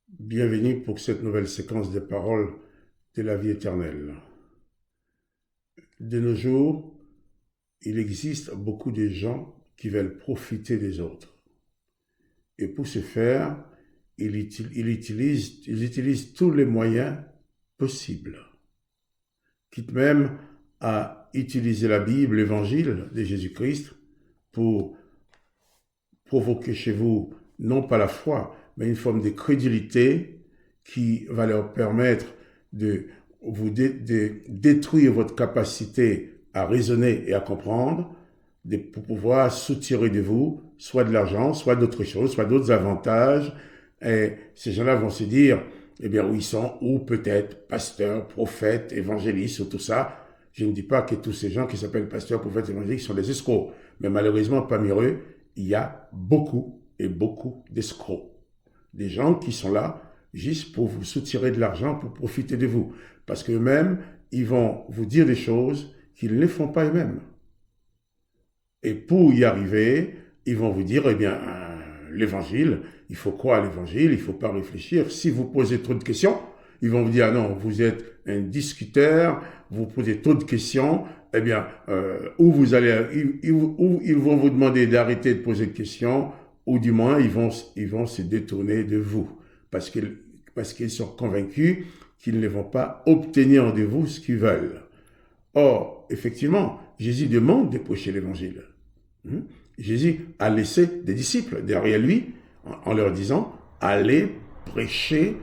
Bienvenue pour cette nouvelle séquence des paroles de la vie éternelle. De nos jours, il existe beaucoup de gens qui veulent profiter des autres. Et pour ce faire, ils utilisent tous les moyens possibles, quitte même à utiliser la Bible, l'évangile de Jésus-Christ, pour provoquer chez vous non pas la foi, mais une forme de crédulité qui va leur permettre de détruire votre capacité à raisonner et à comprendre, pour pouvoir soutirer de vous soit de l'argent, soit d'autres choses, soit d'autres avantages. Et ces gens-là vont se dire, eh bien, où ils sont, ou peut-être pasteurs, prophètes, évangélistes, ou tout ça. Je ne dis pas que tous ces gens qui s'appellent pasteurs, prophètes, évangélistes sont des escrocs, mais malheureusement, parmi eux, il y a beaucoup et beaucoup d'escrocs. Des gens qui sont là juste pour vous soutirer de l'argent, pour profiter de vous. Parce qu'eux-mêmes, ils vont vous dire des choses qu'ils ne font pas eux-mêmes. Et pour y arriver, ils vont vous dire, eh bien, l'évangile, il faut croire à l'évangile, il ne faut pas réfléchir. Si vous posez trop de questions, ils vont vous dire, ah non, vous êtes un discuteur, vous posez trop de questions, eh bien, ou vous allez, ou ils vont vous demander d'arrêter de poser de questions, ou du moins, ils vont se détourner de vous, parce qu'ils sont convaincus qu'ils ne vont pas obtenir de vous ce qu'ils veulent. Or, effectivement, Jésus demande de prêcher l'évangile. Jésus a laissé des disciples derrière lui en leur disant « Allez prêcher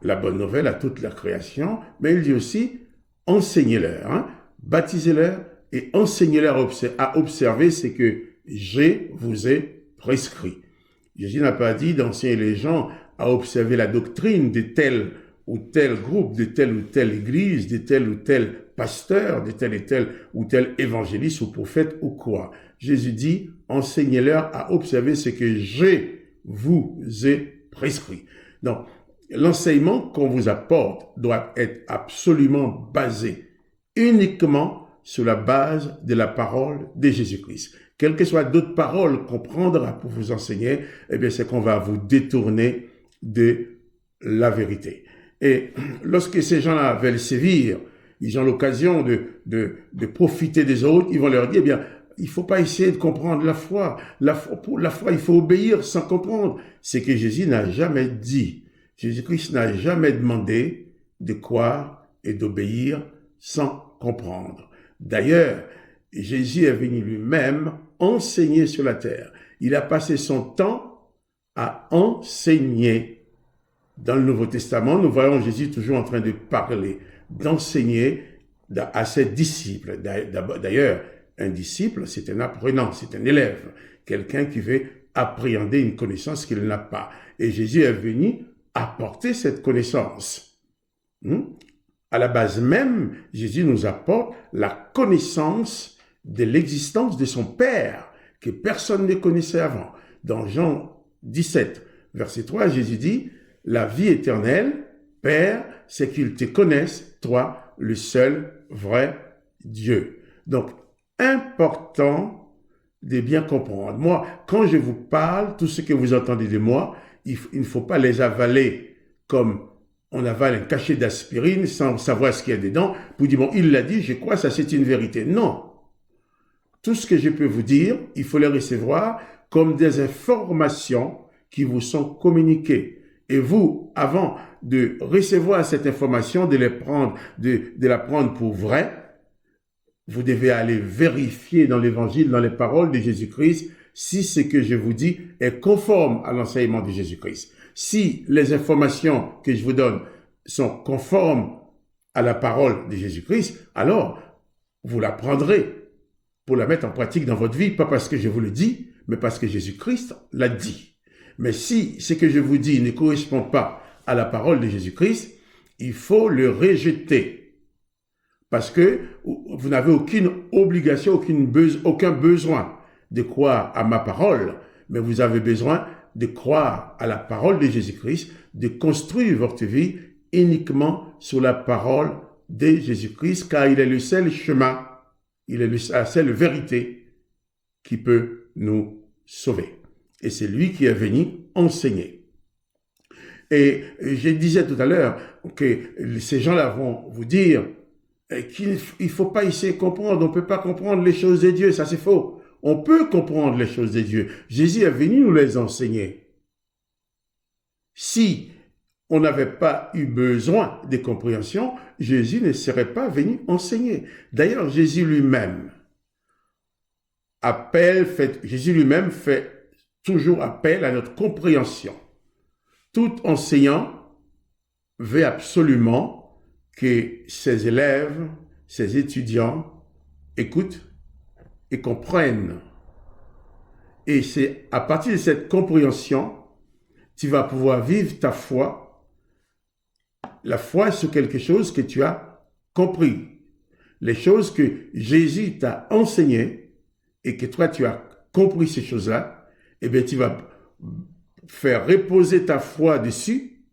la bonne nouvelle à toute la création », mais il dit aussi « Enseignez-leur, baptisez-leur et enseignez-leur à observer ce que je vous ai prescrit ». Jésus n'a pas dit d'enseigner les gens à observer la doctrine de tel ou tel groupe, de telle ou telle église, de tel ou tel pasteur, de tel et tel ou tel évangéliste ou prophète ou quoi. Jésus dit, enseignez-leur à observer ce que je vous ai prescrit. Donc, l'enseignement qu'on vous apporte doit être absolument basé uniquement sur la base de la parole de Jésus-Christ. Quelles que soient d'autres paroles qu'on prendra pour vous enseigner, eh bien, c'est qu'on va vous détourner de la vérité. Et lorsque ces gens-là veulent sévir, ils ont l'occasion de profiter des autres, ils vont leur dire, eh bien, il ne faut pas essayer de comprendre la foi. Pour la foi, il faut obéir sans comprendre. C'est que Jésus n'a jamais dit. Jésus-Christ n'a jamais demandé de croire et d'obéir sans comprendre. D'ailleurs, Jésus est venu lui-même enseigner sur la terre. Il a passé son temps à enseigner. Dans le Nouveau Testament, nous voyons Jésus toujours en train de parler, d'enseigner à ses disciples. D'ailleurs, un disciple, c'est un apprenant, c'est un élève, quelqu'un qui veut appréhender une connaissance qu'il n'a pas. Et Jésus est venu apporter cette connaissance. À la base même, Jésus nous apporte la connaissance de l'existence de son Père, que personne ne connaissait avant. Dans Jean 17, verset 3, Jésus dit, « La vie éternelle, Père, c'est qu'ils te connaissent, toi, le seul vrai Dieu. » Donc, important de bien comprendre. Moi, quand je vous parle, tout ce que vous entendez de moi, il ne faut pas les avaler comme on avale un cachet d'aspirine sans savoir ce qu'il y a dedans, pour dire, bon, il l'a dit, je crois, ça c'est une vérité. Non. Tout ce que je peux vous dire, il faut les recevoir comme des informations qui vous sont communiquées. Et vous, avant de recevoir cette information, de la prendre pour vraie, vous devez aller vérifier dans l'évangile, dans les paroles de Jésus-Christ, si ce que je vous dis est conforme à l'enseignement de Jésus-Christ. Si les informations que je vous donne sont conformes à la parole de Jésus-Christ, alors vous la prendrez pour la mettre en pratique dans votre vie, pas parce que je vous le dis, mais parce que Jésus-Christ l'a dit. Mais si ce que je vous dis ne correspond pas à la parole de Jésus-Christ, il faut le rejeter. Parce que vous n'avez aucune obligation, aucun besoin de croire à ma parole, mais vous avez besoin de croire à la parole de Jésus-Christ, de construire votre vie uniquement sur la parole de Jésus-Christ, car il est le seul chemin, il est la seule vérité qui peut nous sauver. Et c'est lui qui est venu enseigner. Et je disais tout à l'heure que ces gens-là vont vous dire qu'il ne faut pas essayer de comprendre, on ne peut pas comprendre les choses de Dieu, ça c'est faux. On peut comprendre les choses de Dieu. Jésus est venu nous les enseigner. Si on n'avait pas eu besoin de compréhension, Jésus ne serait pas venu enseigner. D'ailleurs, Jésus lui-même fait toujours appel à notre compréhension. Tout enseignant veut absolument que ses élèves, ses étudiants écoutent et comprennent. Et c'est à partir de cette compréhension, tu vas pouvoir vivre ta foi. La foi sur quelque chose que tu as compris. Les choses que Jésus t'a enseignées et que toi tu as compris ces choses-là, eh bien tu vas faire reposer ta foi dessus.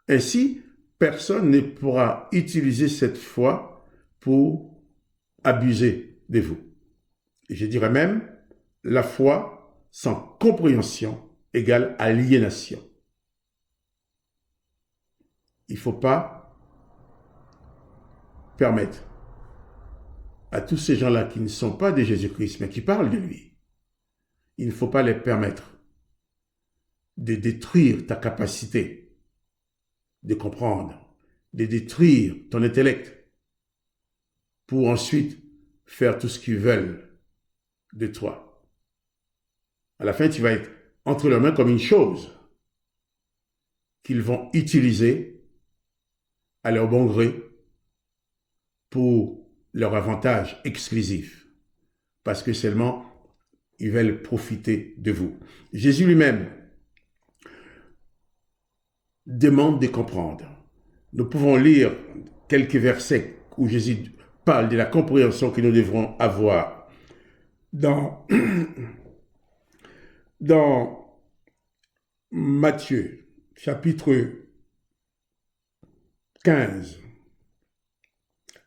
Ainsi, personne ne pourra utiliser cette foi pour abuser de vous. Et je dirais même, la foi sans compréhension égale aliénation. Il ne faut pas permettre à tous ces gens-là qui ne sont pas de Jésus-Christ, mais qui parlent de lui, il ne faut pas les permettre de détruire ta capacité de comprendre, de détruire ton intellect pour ensuite faire tout ce qu'ils veulent de toi. À la fin, tu vas être entre leurs mains comme une chose qu'ils vont utiliser à leur bon gré pour leur avantage exclusif, parce que seulement ils veulent profiter de vous. Jésus lui-même demande de comprendre. Nous pouvons lire quelques versets où Jésus parle de la compréhension que nous devrons avoir dans Matthieu, chapitre 15,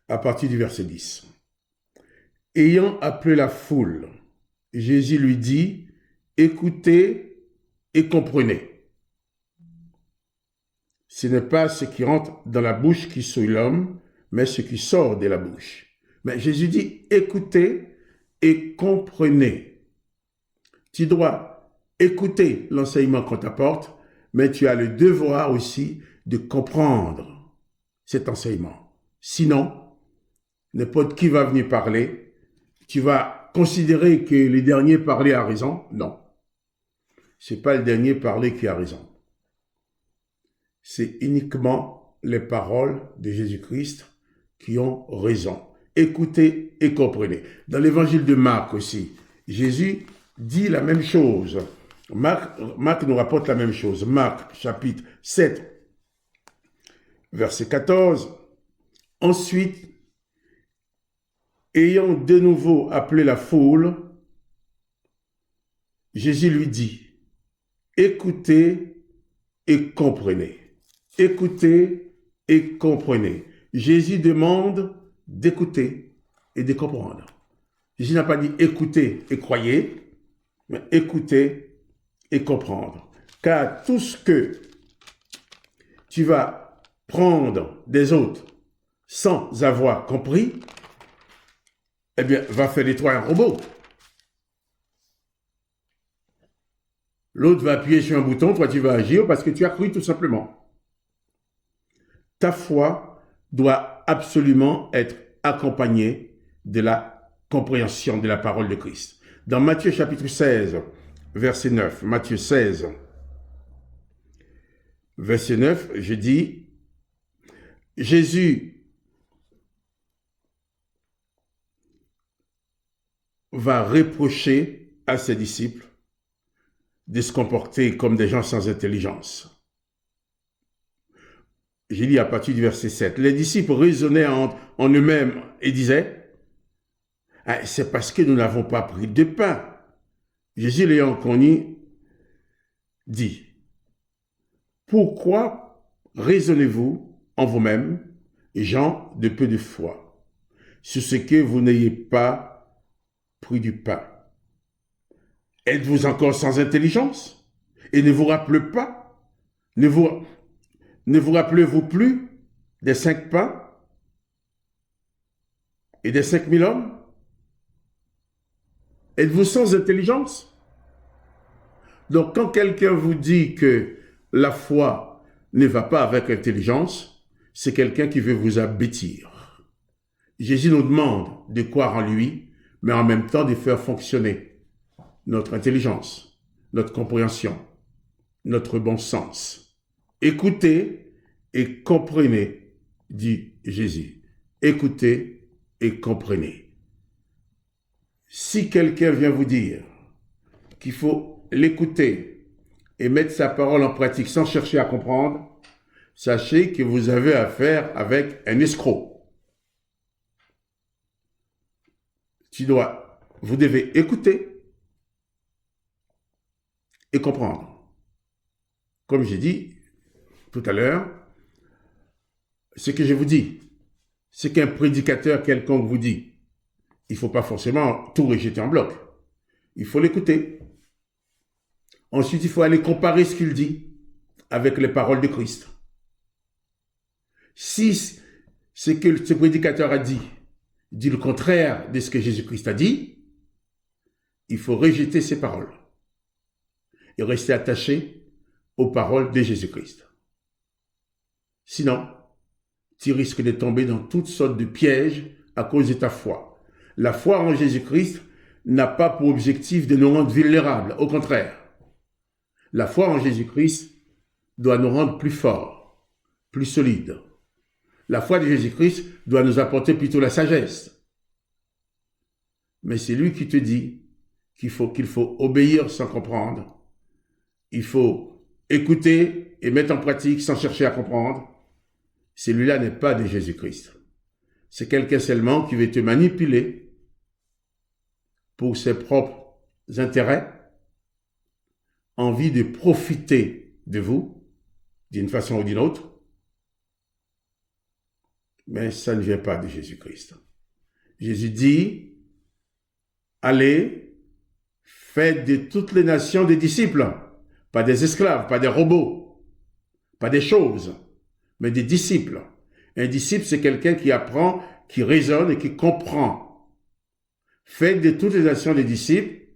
à partir du verset 10. Ayant appelé la foule, Jésus lui dit, « Écoutez et comprenez. Ce n'est pas ce qui rentre dans la bouche qui souille l'homme, mais ce qui sort de la bouche. » Mais Jésus dit, « Écoutez et comprenez. » Tu dois écouter l'enseignement qu'on t'apporte, mais tu as le devoir aussi de comprendre cet enseignement. Sinon, n'importe qui va venir parler, tu vas considérer que le dernier parler a raison. Non, ce n'est pas le dernier parler qui a raison. C'est uniquement les paroles de Jésus-Christ qui ont raison. Écoutez et comprenez. Dans l'évangile de Marc aussi, Jésus dit la même chose. Marc nous rapporte la même chose. Marc, chapitre 7, verset 14. Ensuite, ayant de nouveau appelé la foule, Jésus lui dit, « Écoutez et comprenez. » Écoutez et comprenez. Jésus demande d'écouter et de comprendre. Jésus n'a pas dit écoutez et croyez, mais écoutez et comprendre. Car tout ce que tu vas prendre des autres sans avoir compris, eh bien, va faire de toi un robot. L'autre va appuyer sur un bouton, toi tu vas agir parce que tu as cru tout simplement. Ta foi doit absolument être accompagnée de la compréhension de la parole de Christ. Dans Matthieu chapitre 16, verset 9, Matthieu 16, verset 9, je dis, Jésus va reprocher à ses disciples de se comporter comme des gens sans intelligence. J'ai lu à partir du verset 7. Les disciples raisonnaient en eux-mêmes et disaient, « C'est parce que nous n'avons pas pris de pain. » Jésus l'ayant connu, dit, « Pourquoi raisonnez-vous en vous-même, gens de peu de foi, sur ce que vous n'ayez pas pris du pain? Êtes-vous encore sans intelligence? Et ne vous rappelez pas, ne vous, ne vous rappelez-vous plus des 5 pains et des 5000 hommes? Êtes-vous sans intelligence? Donc, quand quelqu'un vous dit que la foi ne va pas avec intelligence, c'est quelqu'un qui veut vous abêtir. Jésus nous demande de croire en lui, mais en même temps de faire fonctionner notre intelligence, notre compréhension, notre bon sens. Écoutez et comprenez, dit Jésus. Écoutez et comprenez. Si quelqu'un vient vous dire qu'il faut l'écouter et mettre sa parole en pratique sans chercher à comprendre, sachez que vous avez affaire avec un escroc. Vous devez écouter et comprendre. Comme j'ai dit tout à l'heure, ce que je vous dis, ce qu'un prédicateur quelconque vous dit, il ne faut pas forcément tout rejeter en bloc. Il faut l'écouter. Ensuite, il faut aller comparer ce qu'il dit avec les paroles de Christ. Si ce que ce prédicateur a dit le contraire de ce que Jésus-Christ a dit, il faut rejeter ses paroles et rester attaché aux paroles de Jésus-Christ. Sinon, tu risques de tomber dans toutes sortes de pièges à cause de ta foi. La foi en Jésus-Christ n'a pas pour objectif de nous rendre vulnérables. Au contraire, la foi en Jésus-Christ doit nous rendre plus forts, plus solides. La foi de Jésus-Christ doit nous apporter plutôt la sagesse. Mais c'est lui qui te dit qu'il faut obéir sans comprendre. Il faut écouter et mettre en pratique sans chercher à comprendre. Celui-là n'est pas de Jésus-Christ. C'est quelqu'un seulement qui veut te manipuler pour ses propres intérêts, envie de profiter de vous, d'une façon ou d'une autre. Mais ça ne vient pas de Jésus-Christ. Jésus dit, allez, faites de toutes les nations des disciples, pas des esclaves, pas des robots, pas des choses, mais des disciples. Un disciple, c'est quelqu'un qui apprend, qui raisonne et qui comprend. Faites de toutes les nations des disciples,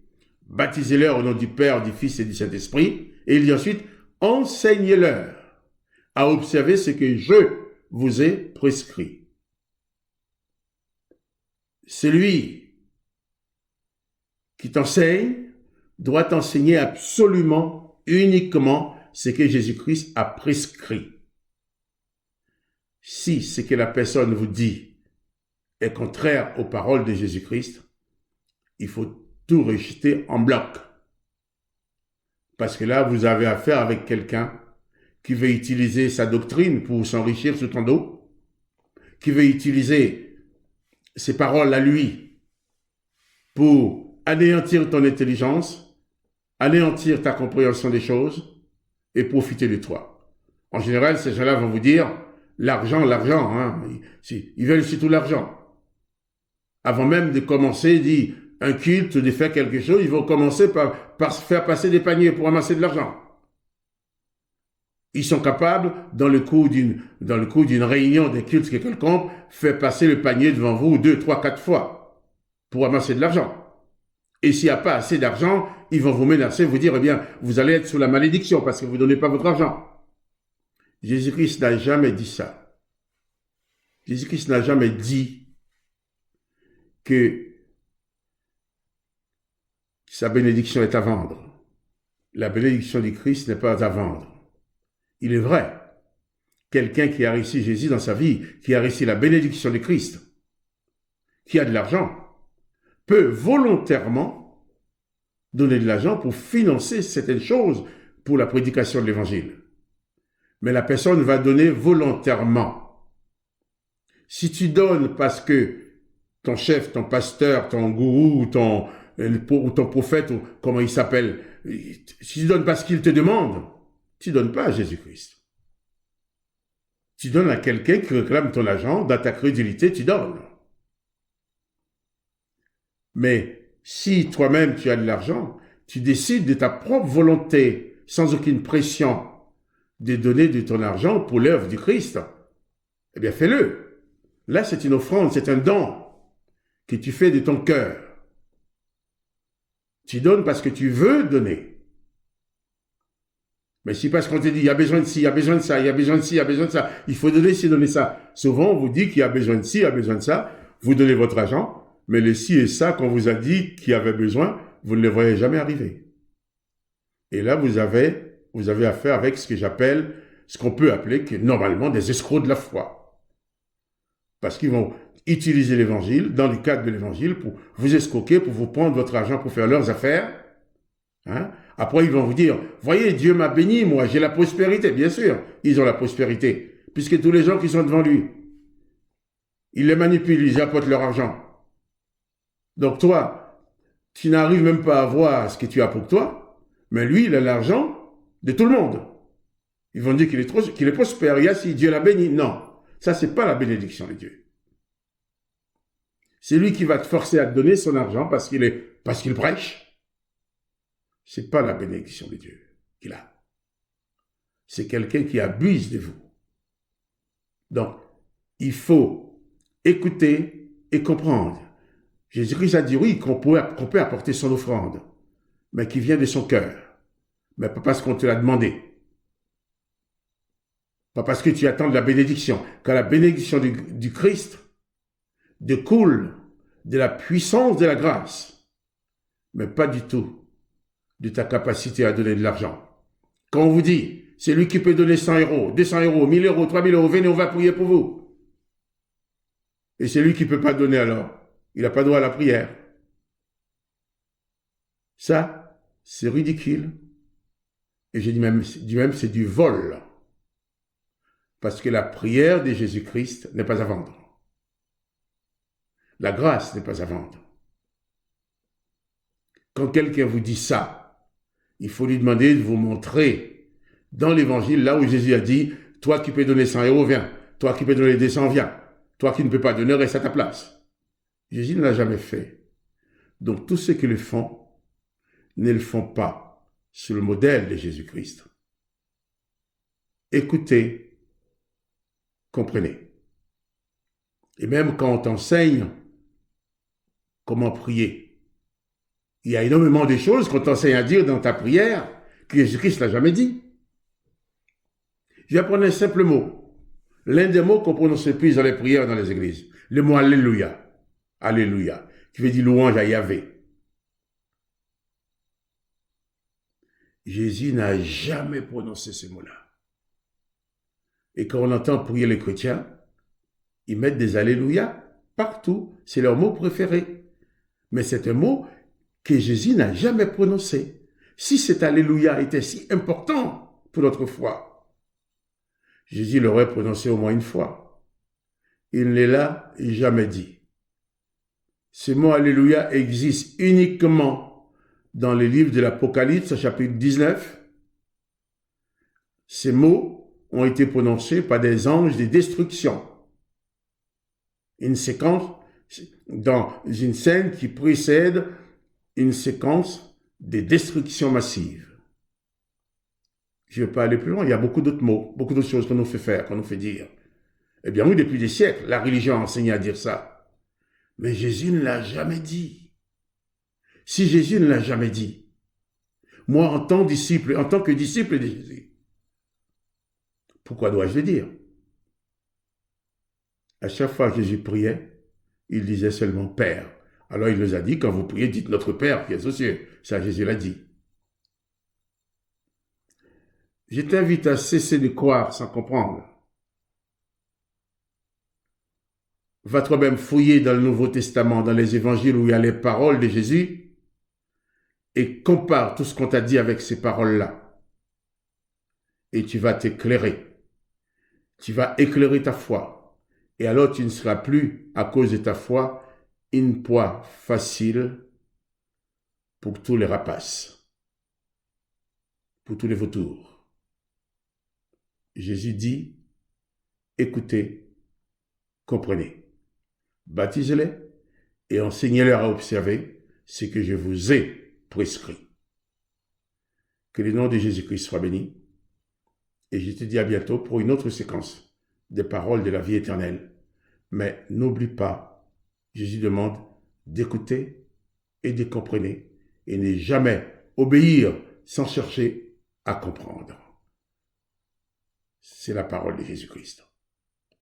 baptisez-les au nom du Père, du Fils et du Saint-Esprit, et il dit ensuite, enseignez-leur à observer ce que je vous ai prescrit. Celui qui t'enseigne doit t'enseigner absolument, uniquement ce que Jésus-Christ a prescrit. Si ce que la personne vous dit est contraire aux paroles de Jésus-Christ, il faut tout rejeter en bloc. Parce que là, vous avez affaire avec quelqu'un qui veut utiliser sa doctrine pour s'enrichir sur ton dos, qui veut utiliser ses paroles à lui pour anéantir ton intelligence, anéantir ta compréhension des choses et profiter de toi. En général, ces gens-là vont vous dire l'argent, hein. Ils veulent surtout l'argent. Avant même de commencer, dit un culte, de faire quelque chose, ils vont commencer par faire passer des paniers pour amasser de l'argent. Ils sont capables, dans le cours d'une réunion d'un culte que quelconque, faire passer le panier devant vous 2, 3, 4 fois pour amasser de l'argent. Et s'il n'y a pas assez d'argent, ils vont vous menacer, vous dire, eh bien, vous allez être sous la malédiction parce que vous ne donnez pas votre argent. Jésus-Christ n'a jamais dit ça. Jésus-Christ n'a jamais dit que sa bénédiction est à vendre. La bénédiction du Christ n'est pas à vendre. Il est vrai, quelqu'un qui a réussi Jésus dans sa vie, qui a réussi la bénédiction du Christ, qui a de l'argent, peut volontairement donner de l'argent pour financer certaines choses pour la prédication de l'Évangile. Mais la personne va donner volontairement. Si tu donnes parce que ton chef, ton pasteur, ton gourou, ou ton prophète, ou comment il s'appelle, si tu donnes parce qu'il te demande, tu ne donnes pas à Jésus-Christ. Tu donnes à quelqu'un qui réclame ton argent, dans ta crédulité, tu donnes. Mais si toi-même tu as de l'argent, tu décides de ta propre volonté, sans aucune pression, de donner de ton argent pour l'œuvre du Christ, eh bien fais-le. Là, c'est une offrande, c'est un don que tu fais de ton cœur. Tu donnes parce que tu veux donner. Mais si parce qu'on te dit, il y a besoin de ci, il y a besoin de ça, il y a besoin de ci, il y a besoin de ça, il faut donner ci, donner ça. Souvent, on vous dit qu'il y a besoin de ci, il y a besoin de ça, vous donnez votre argent, mais le ci et ça qu'on vous a dit qu'il y avait besoin, vous ne le voyez jamais arriver. Et là, vous avez affaire avec ce qu'on peut appeler que, normalement des escrocs de la foi. Parce qu'ils vont utiliser l'évangile, dans le cadre de l'évangile, pour vous escroquer, pour vous prendre votre argent, pour faire leurs affaires. Hein? Après, ils vont vous dire, voyez, Dieu m'a béni, moi, j'ai la prospérité. Bien sûr, ils ont la prospérité, puisque tous les gens qui sont devant lui, ils les manipulent, ils apportent leur argent. Donc toi, tu n'arrives même pas à voir ce que tu as pour toi, mais lui, il a l'argent de tout le monde. Ils vont dire qu'il est prospère, il y a si Dieu l'a béni. Non, ça, c'est pas la bénédiction de Dieu. C'est lui qui va te forcer à te donner son argent parce qu'il prêche. C'est pas la bénédiction de Dieu qu'il a. C'est quelqu'un qui abuse de vous. Donc, il faut écouter et comprendre. Jésus-Christ a dit oui, qu'on peut apporter son offrande, mais qui vient de son cœur. Mais pas parce qu'on te l'a demandé. Pas parce que tu attends de la bénédiction. Car la bénédiction du Christ découle de la puissance de la grâce, mais pas du tout de ta capacité à donner de l'argent. Quand on vous dit, c'est lui qui peut donner 100 euros, 200 euros, 1000 euros, 3000 euros, venez, on va prier pour vous. Et c'est lui qui ne peut pas donner alors. Il n'a pas droit à la prière. Ça, c'est ridicule. Et je dis même, c'est du vol. Parce que la prière de Jésus-Christ n'est pas à vendre. La grâce n'est pas à vendre. Quand quelqu'un vous dit ça, il faut lui demander de vous montrer dans l'évangile, là où Jésus a dit, toi qui peux donner 100 euros, viens. Toi qui peux donner 200, viens. Toi qui ne peux pas donner, reste à ta place. Jésus ne l'a jamais fait. Donc tous ceux qui le font, ne le font pas sur le modèle de Jésus-Christ. Écoutez, comprenez. Et même quand on t'enseigne comment prier, il y a énormément de choses qu'on t'enseigne à dire dans ta prière que Jésus-Christ n'a jamais dit. Je vais prendre un simple mot. L'un des mots qu'on prononce le plus dans les prières dans les églises. Le mot Alléluia. Alléluia. Qui veut dire louange à Yahvé. Jésus n'a jamais prononcé ce mot-là. Et quand on entend prier les chrétiens, ils mettent des Alléluia partout. C'est leur mot préféré. Mais c'est un mot que Jésus n'a jamais prononcé. Si cet Alléluia était si important pour notre foi, Jésus l'aurait prononcé au moins une fois. Il ne l'a jamais dit. Ce mot Alléluia existe uniquement dans les livres de l'Apocalypse, chapitre 19. Ces mots ont été prononcés par des anges de destruction. Une séquence, dans une scène qui précède une séquence de destruction massive. Je ne vais pas aller plus loin, il y a beaucoup d'autres mots, beaucoup d'autres choses qu'on nous fait faire, qu'on nous fait dire. Eh bien oui, depuis des siècles, la religion a enseigné à dire ça. Mais Jésus ne l'a jamais dit. Si Jésus ne l'a jamais dit, moi en tant que disciple de Jésus, pourquoi dois-je le dire? À chaque fois que Jésus priait, il disait seulement Père. Alors il nous a dit, quand vous priez, dites notre Père qui est aux cieux. Ça, Jésus l'a dit. Je t'invite à cesser de croire sans comprendre. Va toi-même fouiller dans le Nouveau Testament, dans les évangiles où il y a les paroles de Jésus, et compare tout ce qu'on t'a dit avec ces paroles-là. Et tu vas t'éclairer. Tu vas éclairer ta foi. Et alors tu ne seras plus, à cause de ta foi, une proie facile pour tous les rapaces, pour tous les vautours. Jésus dit, écoutez, comprenez, baptisez-les et enseignez-leur à observer ce que je vous ai prescrit. Que le nom de Jésus-Christ soit béni. Et je te dis à bientôt pour une autre séquence des paroles de la vie éternelle. Mais n'oublie pas, Jésus demande d'écouter et de comprendre et ne jamais obéir sans chercher à comprendre. C'est la parole de Jésus-Christ.